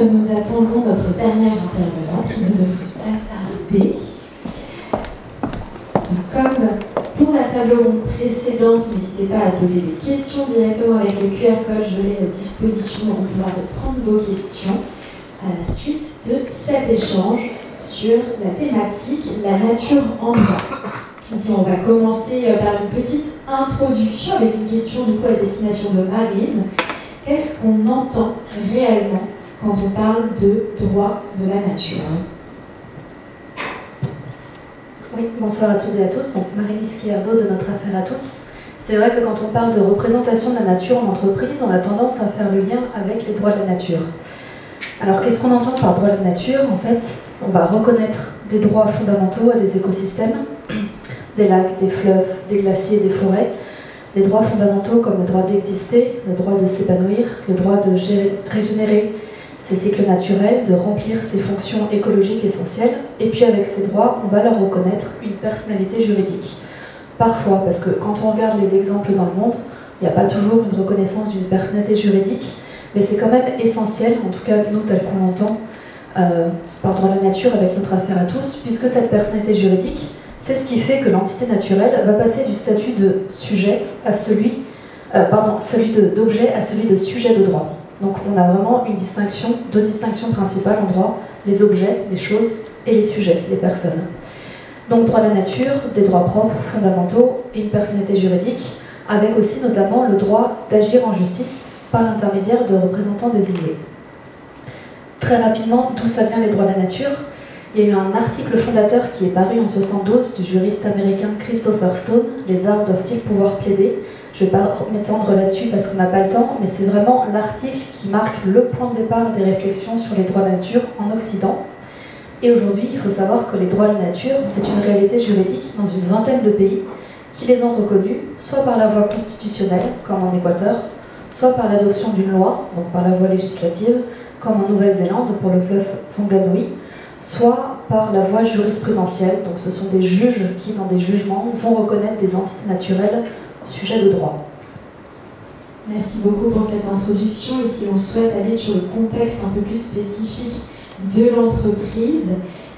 nous attendons notre dernière intervenante qui ne devrait pas tarder. Donc, comme pour la table ronde précédente, n'hésitez pas à poser des questions directement avec le QR code, je l'ai à disposition, on pourra prendre vos questions à la suite de cet échange sur la thématique la nature en droit. Ici, on va commencer par une petite introduction avec une question du coup à destination de Marine. Qu'est-ce qu'on entend réellement quand on parle de droit de la nature? Oui, bonsoir à toutes et à tous. Donc, Marine Izquierdo de Notre Affaire à tous. C'est vrai que quand on parle de représentation de la nature en entreprise, on a tendance à faire le lien avec les droits de la nature. Alors, qu'est-ce qu'on entend par droit de la nature? En fait, on va reconnaître des droits fondamentaux à des écosystèmes, des lacs, des fleuves, des glaciers, des forêts, des droits fondamentaux comme le droit d'exister, le droit de s'épanouir, le droit de régénérer ses cycles naturels, de remplir ses fonctions écologiques essentielles. Et puis avec ces droits, on va leur reconnaître une personnalité juridique. Parfois, parce que quand on regarde les exemples dans le monde, il n'y a pas toujours une reconnaissance d'une personnalité juridique, mais c'est quand même essentiel, en tout cas nous tel qu'on l'entend, par droit de la nature avec Notre Affaire à tous, puisque cette personnalité juridique, c'est ce qui fait que l'entité naturelle va passer du statut de sujet à celui d'objet à celui de sujet de droit. Donc on a vraiment deux distinctions principales en droit, les objets, les choses, et les sujets, les personnes. Donc droit de la nature, des droits propres, fondamentaux, et une personnalité juridique, avec aussi notamment le droit d'agir en justice par l'intermédiaire de représentants désignés. Très rapidement, d'où ça vient les droits de la nature? Il y a eu un article fondateur qui est paru en 1972 du juriste américain Christopher Stone, « Les arts doivent-ils pouvoir plaider ?» Je ne vais pas m'étendre là-dessus parce qu'on n'a pas le temps, mais c'est vraiment l'article qui marque le point de départ des réflexions sur les droits de la nature en Occident. Et aujourd'hui, il faut savoir que les droits de la nature, c'est une réalité juridique dans une vingtaine de pays qui les ont reconnus, soit par la voie constitutionnelle, comme en Équateur, soit par l'adoption d'une loi, donc par la voie législative, comme en Nouvelle-Zélande pour le fleuve Whanganui, soit par la voie jurisprudentielle, donc ce sont des juges qui, dans des jugements, vont reconnaître des entités naturelles sujets de droit. Merci beaucoup pour cette introduction. Et si on souhaite aller sur le contexte un peu plus spécifique de l'entreprise,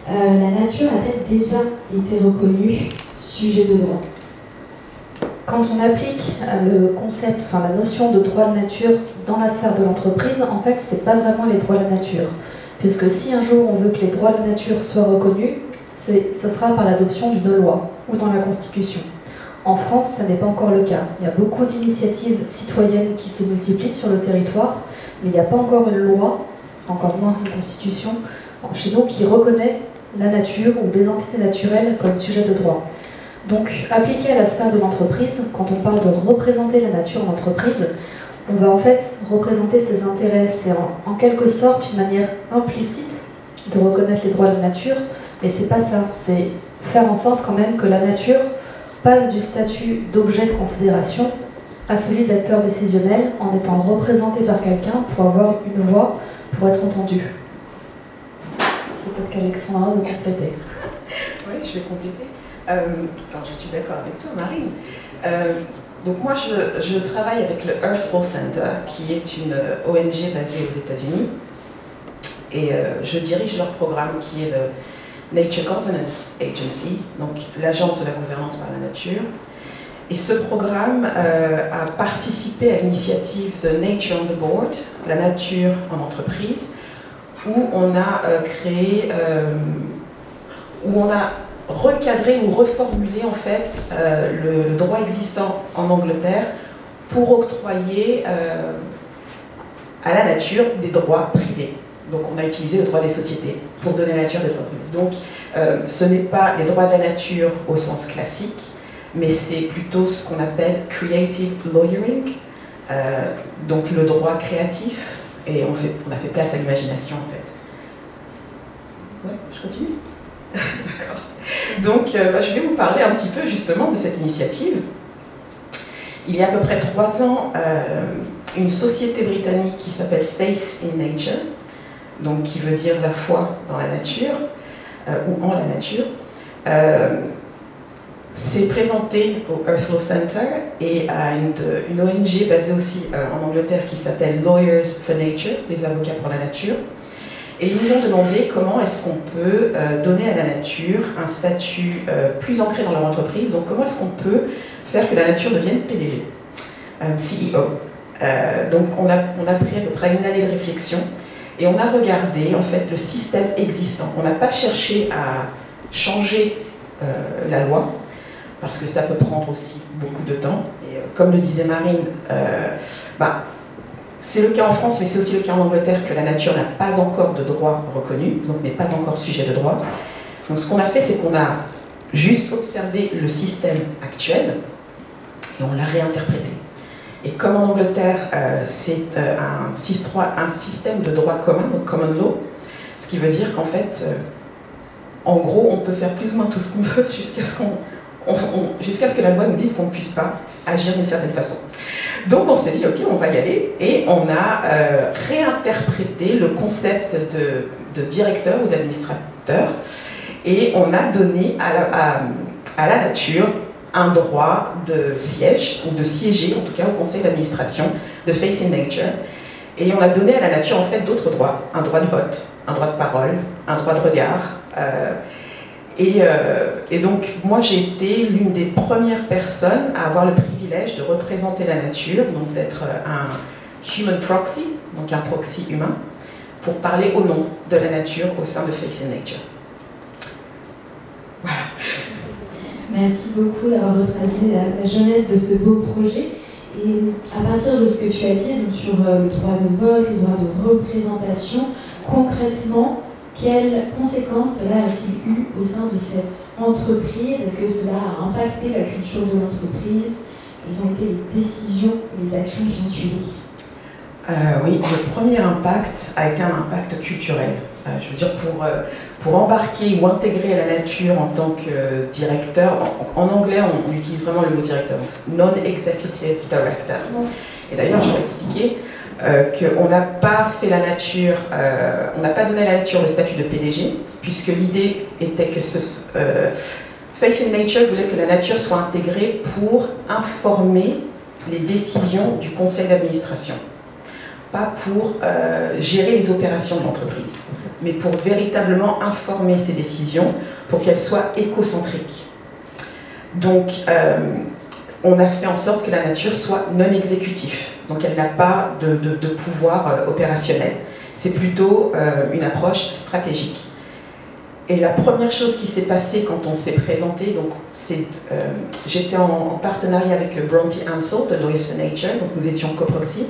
la nature a-t-elle déjà été reconnue sujet de droit? Quand on applique le concept, la notion de droit de nature dans la sphère de l'entreprise, en fait, c'est pas vraiment les droits de la nature. Puisque si un jour on veut que les droits de la nature soient reconnus, ce sera par l'adoption d'une loi ou dans la Constitution. En France, ça n'est pas encore le cas. Il y a beaucoup d'initiatives citoyennes qui se multiplient sur le territoire, mais il n'y a pas encore une loi, encore moins une constitution, chez nous qui reconnaît la nature ou des entités naturelles comme sujet de droit. Donc, appliqué à la sphère de l'entreprise, quand on parle de représenter la nature en entreprise, on va en fait représenter ses intérêts. C'est en quelque sorte une manière implicite de reconnaître les droits de la nature, mais c'est pas ça. C'est faire en sorte quand même que la nature passe du statut d'objet de considération à celui d'acteur décisionnel en étant représenté par quelqu'un pour avoir une voix, pour être entendu. Peut-être qu'Alexandra veut compléter. Oui, je vais compléter. Alors je suis d'accord avec toi, Marine. Donc moi, je travaille avec le Earth Law Center, qui est une ONG basée aux États-Unis, et je dirige leur programme qui est le Nature Governance Agency, donc l'agence de la gouvernance par la nature. Et ce programme a participé à l'initiative de Nature on the Board, la nature en entreprise, où on a où on a recadré ou reformulé en fait le droit existant en Angleterre pour octroyer à la nature des droits privés. Donc on a utilisé le droit des sociétés pour donner à la nature des droits privés. Donc ce n'est pas les droits de la nature au sens classique, mais c'est plutôt ce qu'on appelle creative lawyering, donc le droit créatif, et on a fait place à l'imagination en fait. Ouais, je continue. D'accord. Donc je vais vous parler un petit peu justement de cette initiative. Il y a à peu près 3 ans, une société britannique qui s'appelle Faith in Nature, donc qui veut dire la foi dans la nature, ou en la nature, s'est présentée au Earth Law Center et à une ONG basée aussi en Angleterre qui s'appelle Lawyers for Nature, les avocats pour la nature. Et ils nous ont demandé comment est-ce qu'on peut donner à la nature un statut plus ancré dans leur entreprise. Donc comment est-ce qu'on peut faire que la nature devienne PDG, CEO. Donc on a pris à peu près une année de réflexion et on a regardé en fait le système existant. On n'a pas cherché à changer la loi, parce que ça peut prendre aussi beaucoup de temps. Et comme le disait Marine, c'est le cas en France, mais c'est aussi le cas en Angleterre, que la nature n'a pas encore de droit reconnu, donc n'est pas encore sujet de droit. Donc ce qu'on a fait, c'est qu'on a juste observé le système actuel et on l'a réinterprété. Et comme en Angleterre, c'est un système de droit commun, donc common law, ce qui veut dire qu'en fait, en gros, on peut faire plus ou moins tout ce qu'on veut jusqu'à ce que la loi nous dise qu'on ne puisse pas agir d'une certaine façon. Donc on s'est dit, ok, on va y aller, et on a réinterprété le concept de directeur ou d'administrateur, et on a donné à la nature un droit de siège, ou de siéger en tout cas au conseil d'administration de Faith in Nature, et on a donné à la nature en fait d'autres droits, un droit de vote, un droit de parole, un droit de regard, et donc moi j'ai été l'une des premières personnes à avoir le privilège de représenter la nature, donc d'être un human proxy, donc un proxy humain, pour parler au nom de la nature au sein de Faith in Nature. Voilà. Merci beaucoup d'avoir retracé la jeunesse de ce beau projet. Et à partir de ce que tu as dit donc sur le droit de vote, le droit de représentation, concrètement, quelles conséquences cela a-t-il eu au sein de cette entreprise? Est-ce que cela a impacté la culture de l'entreprise? Quelles ont été les décisions et les actions qui ont suivi? Oui, le premier impact a été un impact culturel. Je veux dire, pour embarquer ou intégrer à la nature en tant que directeur, en anglais on utilise vraiment le mot directeur, non-executive director. Et d'ailleurs, je vais expliquer qu'on n'a pas fait la nature, on n'a pas donné à la nature le statut de PDG, puisque l'idée était que Faith in Nature voulait que la nature soit intégrée pour informer les décisions du conseil d'administration. Pas pour gérer les opérations de l'entreprise, mais pour véritablement informer ces décisions pour qu'elles soient écocentriques. Donc, on a fait en sorte que la nature soit non exécutif, donc elle n'a pas de pouvoir opérationnel. C'est plutôt une approche stratégique. Et la première chose qui s'est passée quand on s'est présenté, donc j'étais en partenariat avec Bronte Ansell de Lawyers for Nature, donc nous étions coproxy.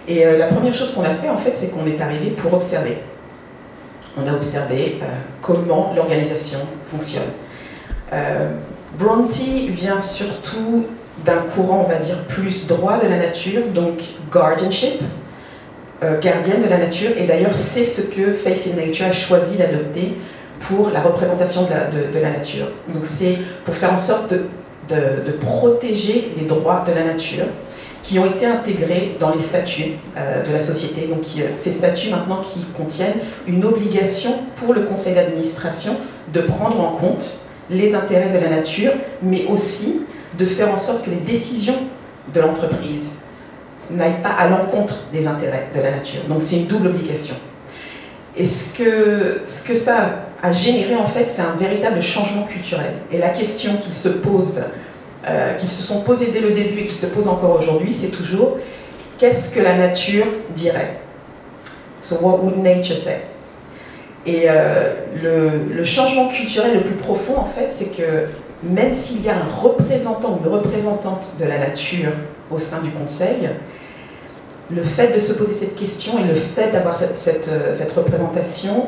Et la première chose qu'on a fait, en fait, c'est qu'on est arrivé pour observer. On a observé comment l'organisation fonctionne. Bronte vient surtout d'un courant, on va dire, plus droit de la nature, donc guardianship, gardienne de la nature, et d'ailleurs c'est ce que Faith in Nature a choisi d'adopter pour la représentation de la nature. Donc c'est pour faire en sorte de protéger les droits de la nature, qui ont été intégrés dans les statuts de la société. Donc ces statuts maintenant qui contiennent une obligation pour le conseil d'administration de prendre en compte les intérêts de la nature, mais aussi de faire en sorte que les décisions de l'entreprise n'aillent pas à l'encontre des intérêts de la nature. Donc c'est une double obligation. Et ce que ça a généré en fait, c'est un véritable changement culturel. Et la question qu'ils se sont posées dès le début et qui se posent encore aujourd'hui, c'est toujours qu'est-ce que la nature dirait? So what would nature say? Et le changement culturel le plus profond, en fait, c'est que même s'il y a un représentant ou une représentante de la nature au sein du conseil, le fait de se poser cette question et le fait d'avoir cette représentation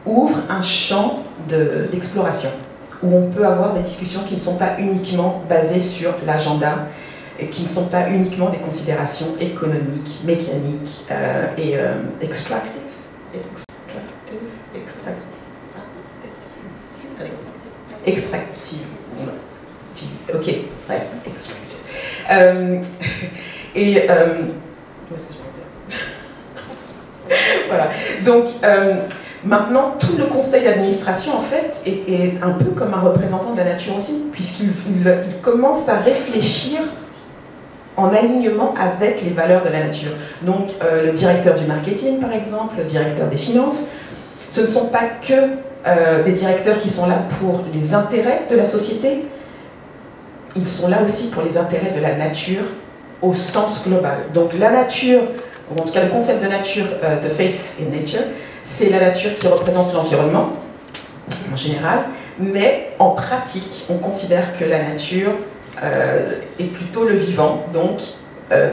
ouvre un champ d'exploration, où on peut avoir des discussions qui ne sont pas uniquement basées sur l'agenda et qui ne sont pas uniquement des considérations économiques, mécaniques et extractives. Extractive. Ok, bref, extractive. Voilà. Donc, maintenant, tout le conseil d'administration, en fait, est un peu comme un représentant de la nature aussi, puisqu'il commence à réfléchir en alignement avec les valeurs de la nature. Donc le directeur du marketing, par exemple, le directeur des finances, ce ne sont pas que des directeurs qui sont là pour les intérêts de la société, ils sont là aussi pour les intérêts de la nature au sens global. Donc la nature, ou en tout cas le concept de nature de Faith in Nature, c'est la nature qui représente l'environnement en général, mais en pratique, on considère que la nature est plutôt le vivant, donc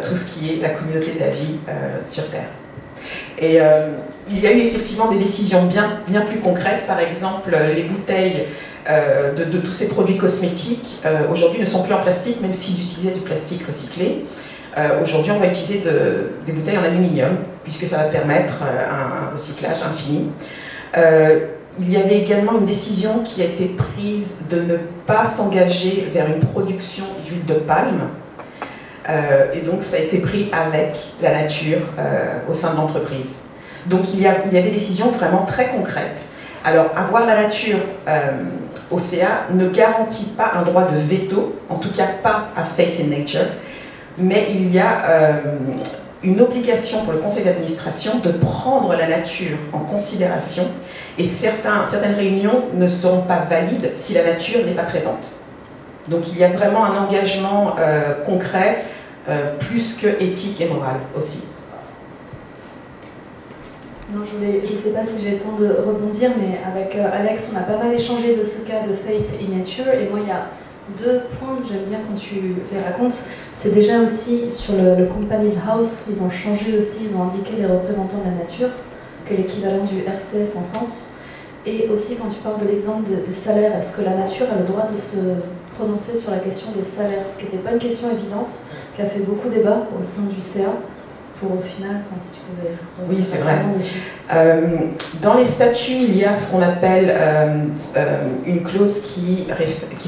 tout ce qui est la communauté de la vie sur Terre. Et il y a eu effectivement des décisions bien plus concrètes, par exemple les bouteilles de tous ces produits cosmétiques aujourd'hui ne sont plus en plastique, même s'ils utilisaient du plastique recyclé. Aujourd'hui, on va utiliser des bouteilles en aluminium, puisque ça va permettre un recyclage infini. Il y avait également une décision qui a été prise de ne pas s'engager vers une production d'huile de palme. Et donc, ça a été pris avec la nature au sein de l'entreprise. Donc, il y a des décisions vraiment très concrètes. Alors, avoir la nature au CA ne garantit pas un droit de veto, en tout cas pas à Faith in Nature, mais il y a une obligation pour le conseil d'administration de prendre la nature en considération, et certaines réunions ne seront pas valides si la nature n'est pas présente. Donc il y a vraiment un engagement concret, plus que éthique et morale aussi. Non, je ne sais pas si j'ai le temps de rebondir, mais avec Alex, on a pas mal échangé de ce cas de Faith in Nature, et moi il y a 2 points que j'aime bien quand tu les racontes. C'est déjà aussi sur le Companies House, ils ont changé aussi, ils ont indiqué les représentants de la nature, que l'équivalent du RCS en France. Et aussi quand tu parles de l'exemple de salaire, est-ce que la nature a le droit de se prononcer sur la question des salaires, ce qui n'était pas une question évidente, qui a fait beaucoup débat au sein du CA, pour au final, enfin, si tu pouvais... Oui, c'est vrai. Dans les statuts, il y a ce qu'on appelle une clause qui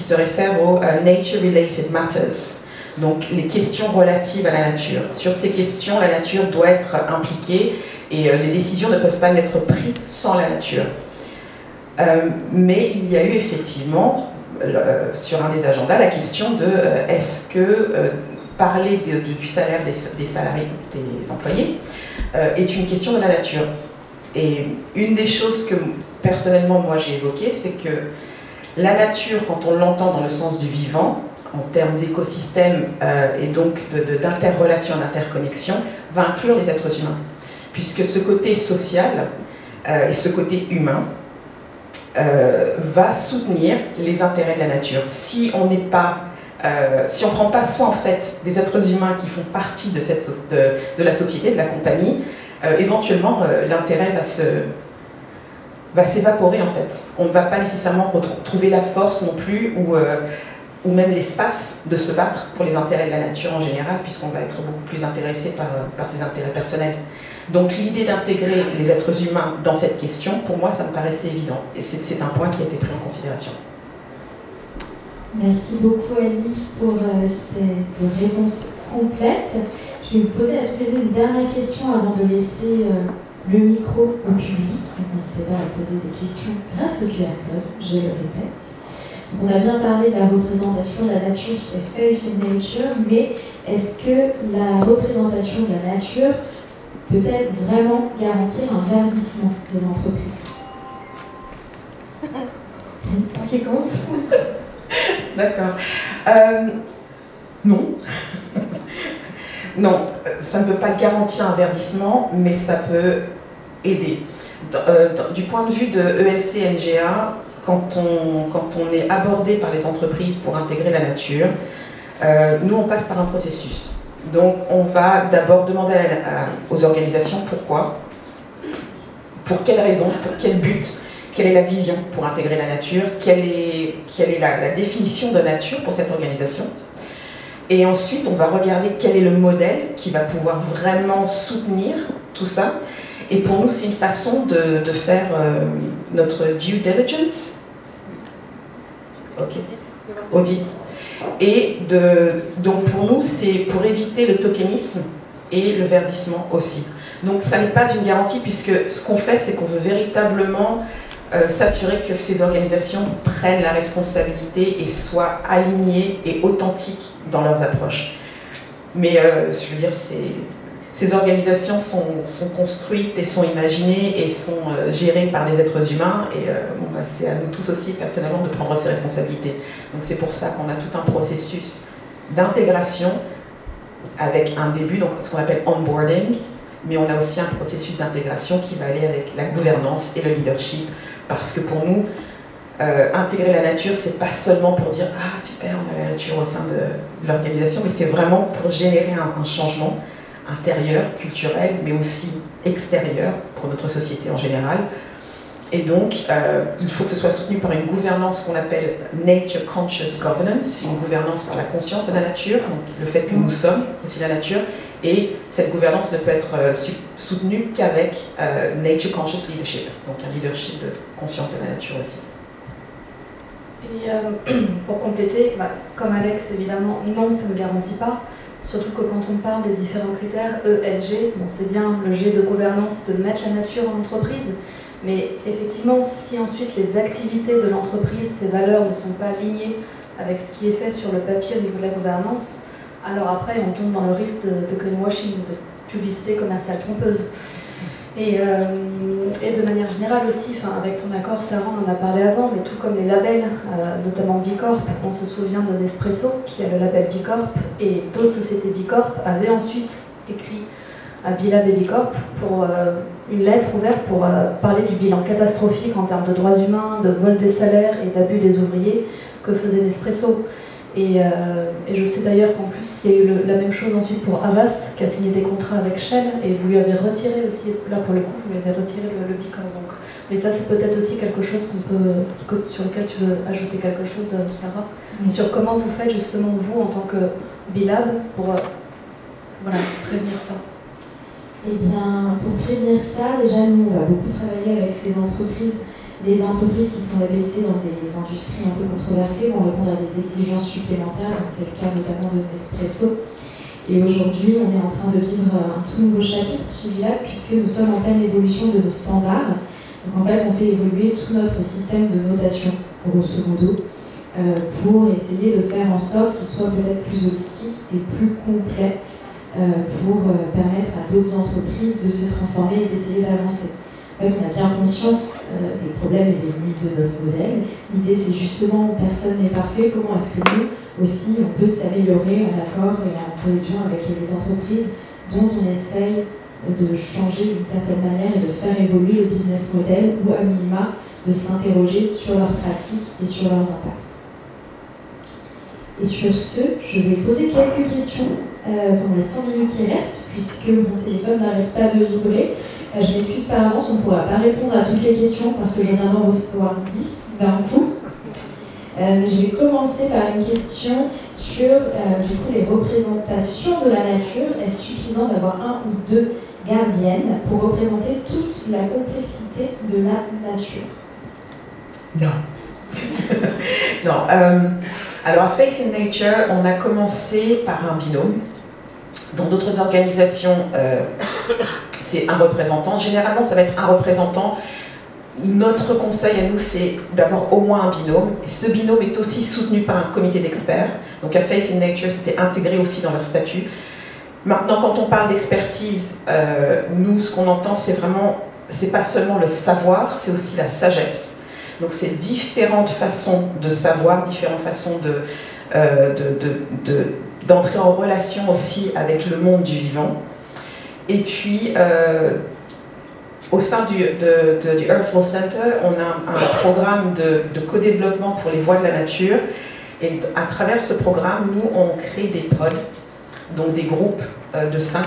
se réfère aux Nature-Related Matters, donc les questions relatives à la nature. Sur ces questions, la nature doit être impliquée et les décisions ne peuvent pas être prises sans la nature. Mais il y a eu effectivement, sur un des agendas, la question de est-ce que parler du salaire des salariés, des employés, est une question de la nature. Et une des choses que personnellement moi j'ai évoquées, c'est que la nature, quand on l'entend dans le sens du vivant, en termes d'écosystème et donc d'interrelation, d'interconnexion, va inclure les êtres humains. Puisque ce côté social et ce côté humain va soutenir les intérêts de la nature. Si on n'est pas si on ne prend pas soin en fait des êtres humains qui font partie de la société, de la compagnie, éventuellement l'intérêt va s'évaporer en fait. On ne va pas nécessairement trouver la force non plus ou même l'espace de se battre pour les intérêts de la nature en général, puisqu'on va être beaucoup plus intéressé par ses intérêts personnels. Donc l'idée d'intégrer les êtres humains dans cette question, pour moi ça me paraissait évident, et c'est un point qui a été pris en considération. Merci beaucoup Ali pour cette réponse complète. Je vais vous poser à tous les deux une dernière question avant de laisser le micro au public. Donc n'hésitez pas à poser des questions grâce au QR code, je le répète. Donc, on a bien parlé de la représentation de la nature chez Faith in Nature, mais est-ce que la représentation de la nature peut-elle vraiment garantir un verdissement des entreprises? C'est toi qui commence. D'accord. Non. Non, ça ne peut pas garantir un verdissement, mais ça peut aider. Du point de vue de ELC-NGA, quand on est abordé par les entreprises pour intégrer la nature, nous on passe par un processus. Donc on va d'abord demander aux organisations pourquoi, pour quelles raisons, pour quel but, quelle est la vision pour intégrer la nature, quelle est la définition de nature pour cette organisation. Et ensuite, on va regarder quel est le modèle qui va pouvoir vraiment soutenir tout ça. Et pour nous, c'est une façon de faire notre due diligence, audit. Et donc pour nous, c'est pour éviter le tokenisme et le verdissement aussi. Donc ça n'est pas une garantie, puisque ce qu'on fait, c'est qu'on veut véritablement s'assurer que ces organisations prennent la responsabilité et soient alignées et authentiques dans leurs approches. Mais je veux dire, ces organisations sont construites et sont imaginées et sont gérées par des êtres humains. Et c'est à nous tous aussi, personnellement, de prendre ces responsabilités. Donc c'est pour ça qu'on a tout un processus d'intégration avec un début, donc ce qu'on appelle onboarding, mais on a aussi un processus d'intégration qui va aller avec la gouvernance et le leadership. Parce que pour nous, intégrer la nature, c'est pas seulement pour dire « Ah, super, on a la nature au sein de l'organisation », mais c'est vraiment pour générer un changement intérieur, culturel, mais aussi extérieur pour notre société en général. Et donc, il faut que ce soit soutenu par une gouvernance qu'on appelle Nature Conscious Governance, une gouvernance par la conscience de la nature, donc le fait que nous sommes aussi la nature, et cette gouvernance ne peut être soutenue qu'avec Nature Conscious Leadership, donc un leadership de conscience de la nature aussi. Et pour compléter, comme Alex, évidemment, non, ça ne garantit pas. Surtout que quand on parle des différents critères ESG, bon, c'est bien le G de gouvernance de mettre la nature en entreprise, mais effectivement, si ensuite les activités de l'entreprise, ces valeurs ne sont pas alignées avec ce qui est fait sur le papier au niveau de la gouvernance, alors après on tombe dans le risque de greenwashing, de publicité commerciale trompeuse. Et de manière générale aussi, avec ton accord Sarah, on en a parlé avant, mais tout comme les labels, notamment B Corp, on se souvient de Nespresso qui a le label B Corp, et d'autres sociétés B Corp avaient ensuite écrit à B-Lab et B Corp pour une lettre ouverte pour parler du bilan catastrophique en termes de droits humains, de vol des salaires et d'abus des ouvriers que faisait Nespresso. Et je sais d'ailleurs qu'en plus, il y a eu la même chose ensuite pour Havas, qui a signé des contrats avec Shell, et vous lui avez retiré aussi, là pour le coup, vous lui avez retiré le B Corp. Donc. Mais ça, c'est peut-être aussi quelque chose sur lequel tu veux ajouter quelque chose, Sarah, sur comment vous faites justement, vous, en tant que B-Lab, pour prévenir ça. Eh bien, pour prévenir ça, déjà, nous, on va beaucoup travailler avec ces entreprises. Les entreprises qui sont labellisées dans des industries un peu controversées vont répondre à des exigences supplémentaires, donc c'est le cas notamment de Nespresso. Et aujourd'hui, on est en train de vivre un tout nouveau chapitre chez B-Lab puisque nous sommes en pleine évolution de nos standards. Donc en fait, on fait évoluer tout notre système de notation, grosso modo, pour essayer de faire en sorte qu'il soit peut-être plus holistique et plus complet pour permettre à d'autres entreprises de se transformer et d'essayer d'avancer. En fait, on a bien conscience des problèmes et des limites de notre modèle. L'idée, c'est justement, personne n'est parfait, comment est-ce que nous, aussi, on peut s'améliorer en accord et en cohésion avec les entreprises dont on essaye de changer d'une certaine manière et de faire évoluer le business model ou à minima de s'interroger sur leurs pratiques et sur leurs impacts. Et sur ce, je vais poser quelques questions pendant les 5 minutes qui restent, puisque mon téléphone n'arrête pas de vibrer. Je m'excuse par avance, on ne pourra pas répondre à toutes les questions parce que je viens d'en recevoir 10 d'un coup. Je vais commencer par une question sur du coup, les représentations de la nature. Est-ce suffisant d'avoir 1 ou 2 gardiennes pour représenter toute la complexité de la nature? Non. Non. Alors à Faith in Nature, on a commencé par un binôme. Dans d'autres organisations, c'est un représentant. Généralement, ça va être un représentant. Notre conseil à nous, c'est d'avoir au moins un binôme. Et ce binôme est aussi soutenu par un comité d'experts. Donc à Faith in Nature, c'était intégré aussi dans leur statut. Maintenant, quand on parle d'expertise, nous, ce qu'on entend, c'est vraiment, c'est pas seulement le savoir, c'est aussi la sagesse. Donc c'est différentes façons de savoir, différentes façons d'entrer en relation aussi avec le monde du vivant. Et puis, au sein du Earth Law Center, on a un programme de co-développement pour les voies de la nature. Et à travers ce programme, nous, on crée des pods, donc des groupes de 5,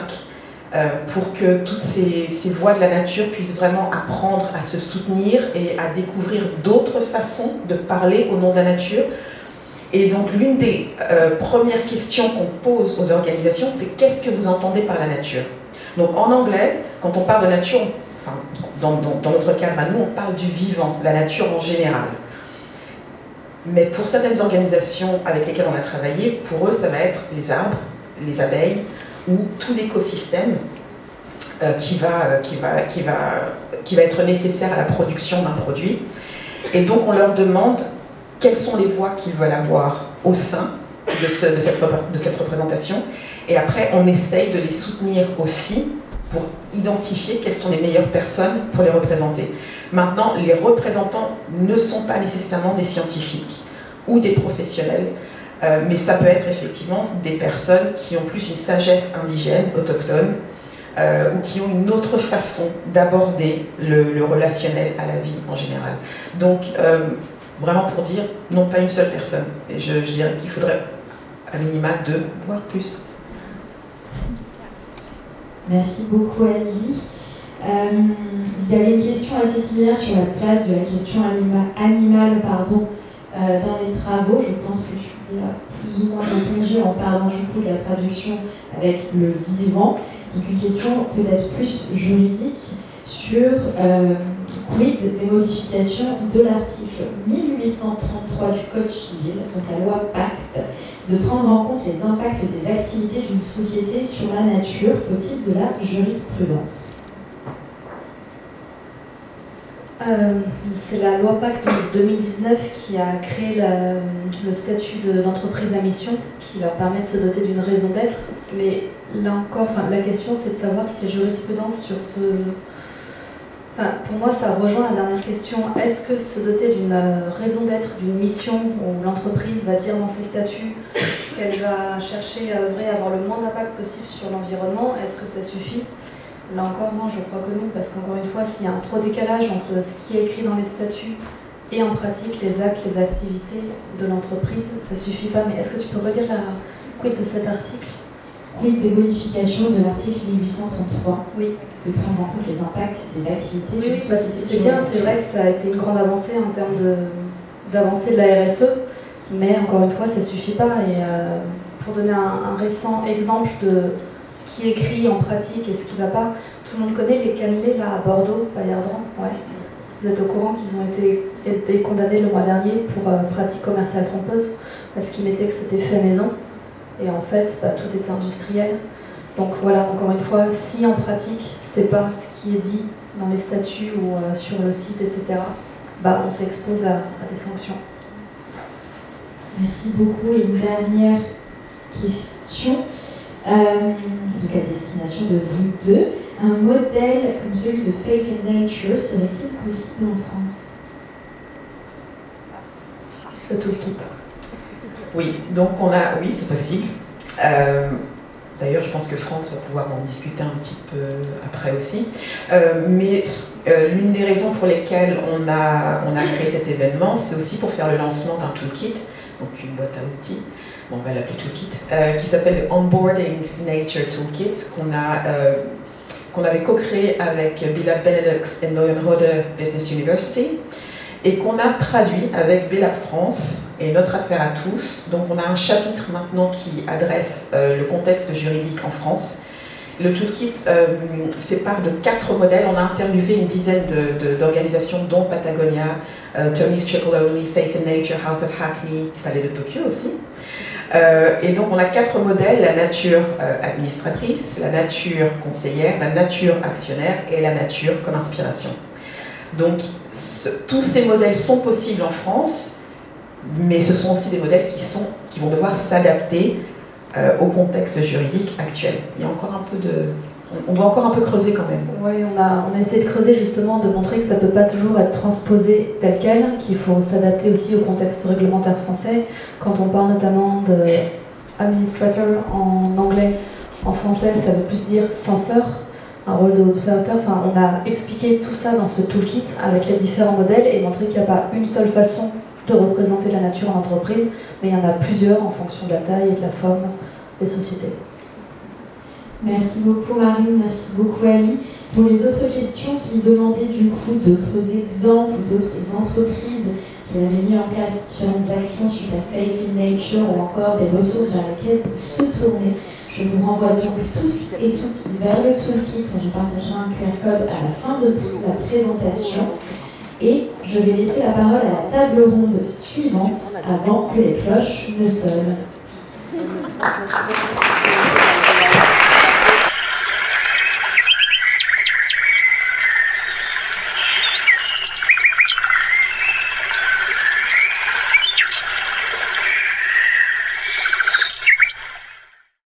pour que toutes ces voies de la nature puissent vraiment apprendre à se soutenir et à découvrir d'autres façons de parler au nom de la nature. Et donc l'une des premières questions qu'on pose aux organisations, c'est qu'est-ce que vous entendez par la nature? Donc en anglais, quand on parle de nature, enfin, dans notre cadre à nous, on parle du vivant, la nature en général. Mais pour certaines organisations avec lesquelles on a travaillé, pour eux, ça va être les arbres, les abeilles, ou tout l'écosystème qui va être nécessaire à la production d'un produit. Et donc on leur demande quelles sont les voix qu'ils veulent avoir au sein de cette représentation Et après, on essaye de les soutenir aussi pour identifier quelles sont les meilleures personnes pour les représenter. Maintenant, les représentants ne sont pas nécessairement des scientifiques ou des professionnels, mais ça peut être effectivement des personnes qui ont plus une sagesse indigène, autochtone, ou qui ont une autre façon d'aborder le relationnel à la vie en général. Donc, vraiment pour dire, non pas une seule personne. Et je dirais qu'il faudrait à minima 2, voire plus. Merci beaucoup, Ali. Il y avait une question assez similaire sur la place de la question animale dans les travaux. Je pense que tu l'as plus ou moins répondu en parlant du coup de la traduction avec le vivant. Donc une question peut-être plus juridique sur quid des modifications de l'article 1833 du Code civil, donc la loi Pacte, de prendre en compte les impacts des activités d'une société sur la nature. Faut-il de la jurisprudence? C'est la loi Pacte de 2019 qui a créé le statut d'entreprise à mission, qui leur permet de se doter d'une raison d'être. Mais là encore, la question c'est de savoir s'il y a jurisprudence sur ce... pour moi, ça rejoint la dernière question. Est-ce que se doter d'une raison d'être, d'une mission où l'entreprise va dire dans ses statuts qu'elle va chercher à œuvrer, à avoir le moins d'impact possible sur l'environnement, est-ce que ça suffit? Là encore, non, je crois que non, parce qu'encore une fois, s'il y a un trop décalage entre ce qui est écrit dans les statuts et en pratique, les actes, les activités de l'entreprise, ça ne suffit pas. Mais est-ce que tu peux relire la quid de cet article? Quid des modifications de l'article 1833? Oui. De prendre en compte les impacts des activités. Oui, c'est bien, c'est vrai que ça a été une grande avancée en termes d'avancée de la RSE, mais encore une fois, ça ne suffit pas. Et pour donner un récent exemple de ce qui est écrit en pratique et ce qui ne va pas, tout le monde connaît les cannelés là à Bordeaux, Bayardran, ouais. Vous êtes au courant qu'ils ont été condamnés le mois dernier pour pratique commerciale trompeuse parce qu'ils mettaient que c'était fait maison et en fait tout était industriel. Donc voilà, encore une fois, si en pratique c'est pas ce qui est dit dans les statuts ou sur le site, etc., on s'expose à des sanctions. Merci beaucoup. Et une dernière question. Donc à destination de vous deux, un modèle comme celui de Faith in Nature serait-il possible en France? Le toolkit. Oui, donc oui, c'est possible. D'ailleurs, je pense que France va pouvoir en discuter un petit peu après aussi. Mais l'une des raisons pour lesquelles on a créé cet événement, c'est aussi pour faire le lancement d'un toolkit, donc une boîte à outils. On va l'appeler Toolkit, qui s'appelle le Onboarding Nature Toolkit, qu'on avait co-créé avec Bilab Benelux et Neuenrode Business University, et qu'on a traduit avec Bilab France et notre affaire à tous. Donc on a un chapitre maintenant qui adresse le contexte juridique en France. Le Toolkit fait part de 4 modèles. On a interviewé une dizaine d'organisations, dont Patagonia, Tony's Trickle Only, Faith in Nature, House of Hackney, Palais de Tokyo aussi. Et donc on a 4 modèles: la nature administratrice, la nature conseillère, la nature actionnaire et la nature comme inspiration. Donc tous ces modèles sont possibles en France, mais ce sont aussi des modèles qui vont devoir s'adapter au contexte juridique actuel. Il y a encore un peu on doit encore un peu creuser quand même. Oui, on a essayé de creuser justement, de montrer que ça ne peut pas toujours être transposé tel quel, qu'il faut s'adapter aussi au contexte réglementaire français. Quand on parle notamment de administrator en anglais, en français ça veut plus dire censeur, un rôle d'observateur. Enfin, on a expliqué tout ça dans ce toolkit avec les différents modèles et montré qu'il n'y a pas une seule façon de représenter la nature en entreprise, mais il y en a plusieurs en fonction de la taille et de la forme des sociétés. Merci beaucoup Marine, merci beaucoup Ali. Pour les autres questions qui demandaient du coup d'autres exemples ou d'autres entreprises qui avaient mis en place différentes actions suite à Faith in Nature ou encore des ressources vers lesquelles se tourner, je vous renvoie donc tous et toutes vers le toolkit. Je partagerai un QR code à la fin de la présentation. Et je vais laisser la parole à la table ronde suivante avant que les cloches ne sonnent.